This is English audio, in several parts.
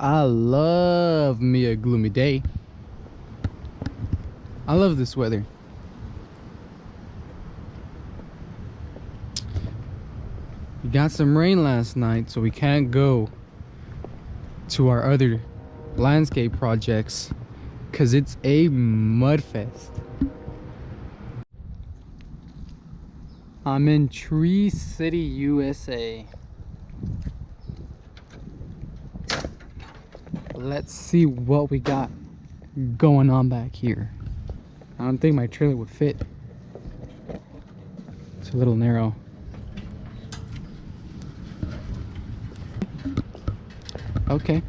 I love me a gloomy day. I love this weather. We got some rain last night, so we can't go to our other landscape projects because it's a mud fest. I'm in Tree City, USA. Let's see what we got going on back here. I don't think my trailer would fit. It's a little narrow. Okay.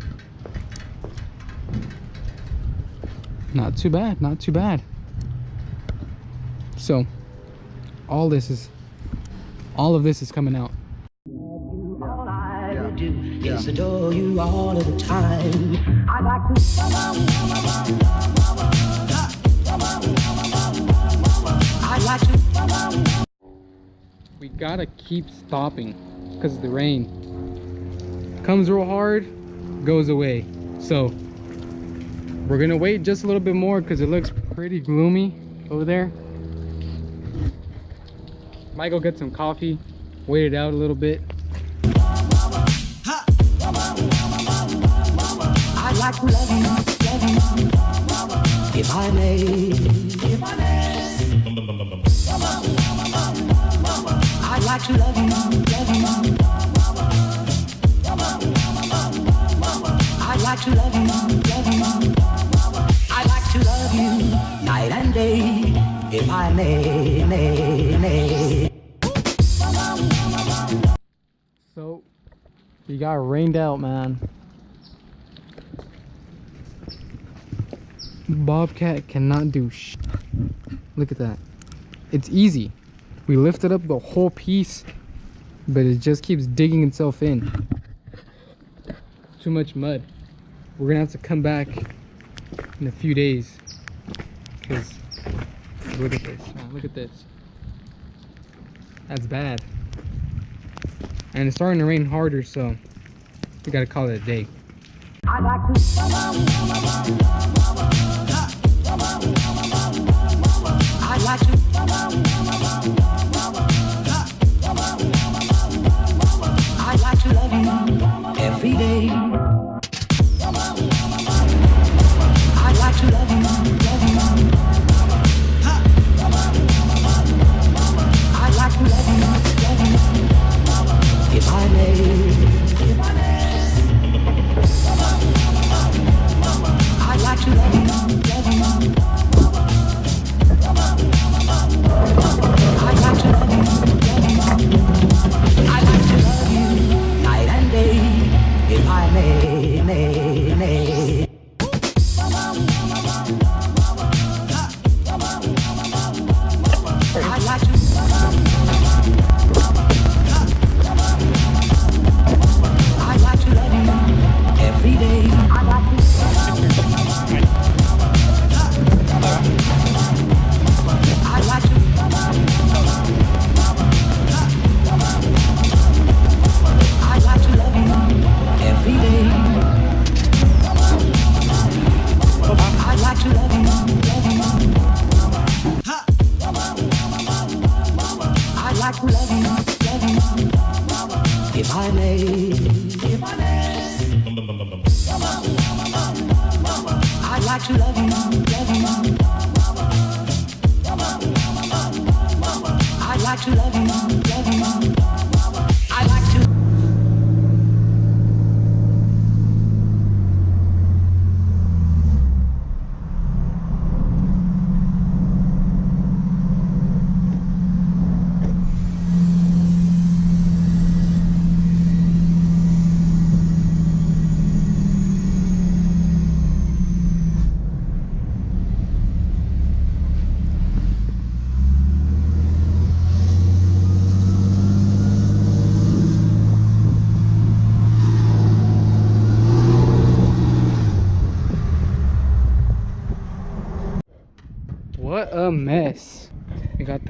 Not too bad, not too bad. So, all of this is coming out. All I do is adore you all of the time. I like to. I like to. We gotta keep stopping because of the rain. Comes real hard, goes away. So we're gonna wait just a little bit more because it looks pretty gloomy over there. Might go get some coffee, wait it out a little bit. I'd like to love you, if I may, if I may. I'd like to love you, I'd like to love you, I'd like to love you night and day, if I may. So we got rained out, man. Bobcat cannot do shit. Look at that. It's easy. We lifted up the whole piece, but it just keeps digging itself in. Too much mud. We're gonna have to come back in a few days. Because look at this, man. Look at this. That's bad. And it's starting to rain harder, so we gotta call it a day. I'd like to. I'd like to. I'd like to love you every day. I'd like to love you, I'd like to love you, if I may, if I may. I'd like to love you, I'd like to love you, I'd like to love you night and day, if I may. I'd like to. I'd like to love you every day. I'd like to. I'd like to. I'd like to love you every day. I'd like to love you, I'd like to love you, if I may, if I may. I'd like to love you, I'd like to love you, I'd like to. What a mess. We got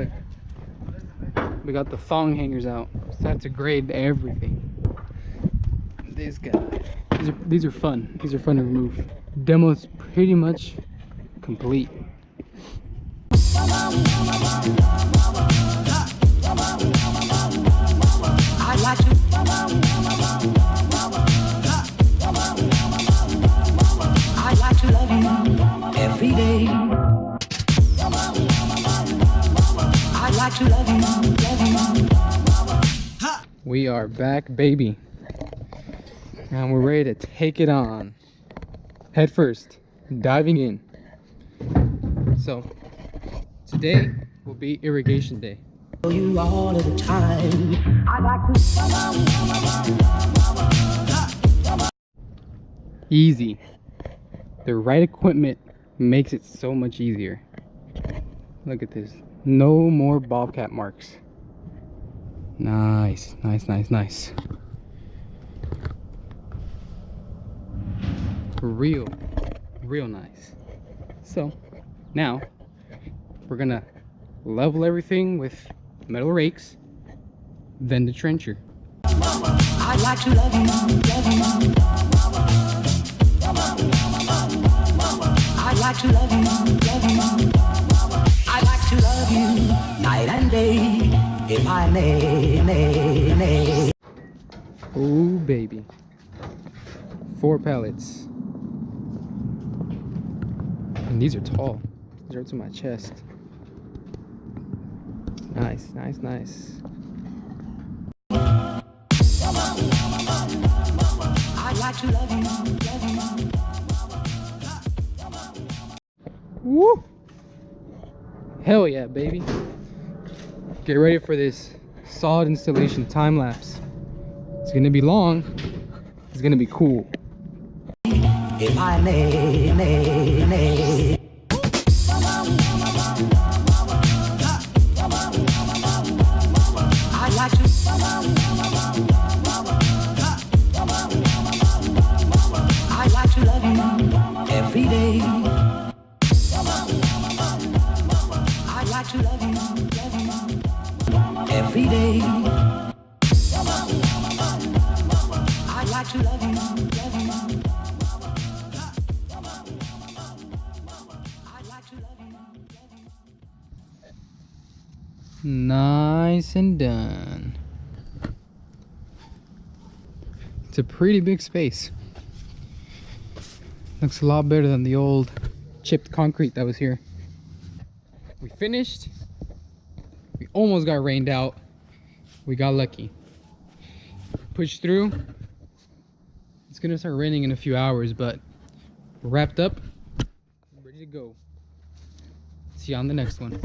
the thong hangers out. So I have to grade everything. This guy. These are fun. These are fun to remove. Demo's pretty much complete. I'd like to. I'd like to love you every day. I'd like to love you, love you. We are back, baby. And we're ready to take it on. Head first, diving in. So, today will be irrigation day. You all of the time. I'd like to. Easy. The right equipment makes it so much easier. Look at this. No more bobcat marks. Nice, nice, nice, nice. Real nice. So now we're gonna level everything with metal rakes, then the trencher. I'd like to love you, love you. I'd like to love you, love you. I'd like to love you night and day, if I may. Oh baby. 4 pallets. And these are tall. These are up to my chest. Nice, nice, nice. I'd like to love you, love you. Woo! Hell yeah, baby. Get ready for this solid installation time lapse. It's gonna be long. It's gonna be cool. If I may. I'd like to. I'd like to love you every day. I'd like to love you every day. I'd like to love you, love you. I'd like to love you, love you. Nice and done. It's a pretty big space. Looks a lot better than the old chipped concrete that was here. We finished. We almost got rained out. We got lucky. Pushed through. It's gonna start raining in a few hours, but we're wrapped up, ready to go. See you on the next one.